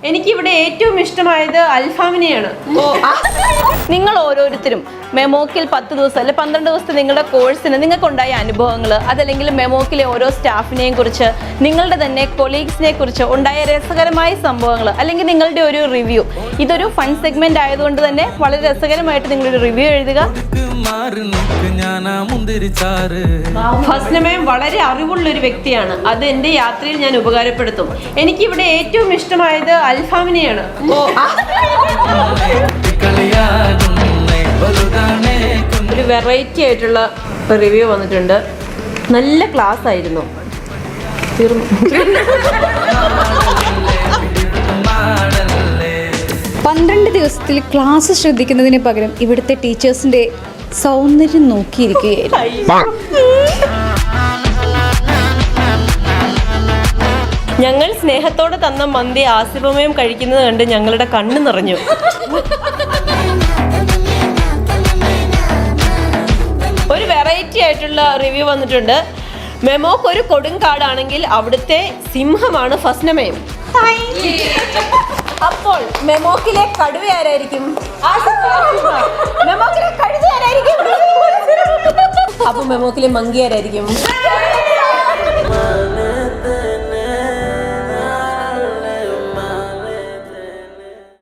എനിക്കിവിടെ ഏറ്റവും ഇഷ്ടമായത് അൽഫാമിനെയാണ്. നിങ്ങൾ ഓരോരുത്തരും മെമോക്കിൽ 10 ദിവസം അല്ലെ 12 ദിവസത്തെ നിങ്ങളുടെ കോഴ്സിന് നിങ്ങൾക്കുണ്ടായ അനുഭവങ്ങൾ, അതല്ലെങ്കിൽ മെമോക്കിലെ ഓരോ സ്റ്റാഫിനെയും കുറിച്ച്, നിങ്ങളുടെ തന്നെ കൊളീഗ്സിനെ കുറിച്ച് ഉണ്ടായ രസകരമായ സംഭവങ്ങൾ, അല്ലെങ്കിൽ നിങ്ങളുടെ ഒരു റിവ്യൂ. ഇതൊരു ഫൺ സെഗ്മെന്റ് ആയതുകൊണ്ട് തന്നെ വളരെ രസകരമായിട്ട് നിങ്ങളൊരു റിവ്യൂ എഴുതുക. ഫസ്നമയം വളരെ അറിവുള്ള ഒരു വ്യക്തിയാണ്. അത് എൻ്റെ യാത്രയിൽ ഞാൻ ഉപകാരപ്പെടുത്തും. എനിക്കിവിടെ ഏറ്റവും ഇഷ്ടമായത് അൽഫാമിനെയാണ്. ഒരു വെറൈറ്റി ആയിട്ടുള്ള റിവ്യൂ വന്നിട്ടുണ്ട്. നല്ല ക്ലാസ് ആയിരുന്നു. 12 ദിവസത്തിൽ ക്ലാസ് ശ്രദ്ധിക്കുന്നതിന് പകരം ഇവിടുത്തെ ടീച്ചേഴ്സിന്റെ സൗന്ദര്യം നോക്കിയിരിക്കുകയായിരുന്നു. ഞങ്ങൾ സ്നേഹത്തോടെ തന്ന മന്തി ആസിഫമയം കഴിക്കുന്നത് കണ്ട് ഞങ്ങളുടെ കണ്ണ് നിറഞ്ഞു. ഒരു വെറൈറ്റി ആയിട്ടുള്ള റിവ്യൂ വന്നിട്ടുണ്ട്. മെമോക്ക് ഒരു കൊടുങ്കാടാണെങ്കിൽ അവിടുത്തെ സിംഹമാണ് ഫസ്നമയം. അപ്പോൾ മെമോക്കിലെ കടുവ ആരായിരിക്കും? മെമോക്കിലെ കഴുത ആരായിരിക്കും? അപ്പൊ മെമോക്കിലെ മങ്കി ആരായിരിക്കും?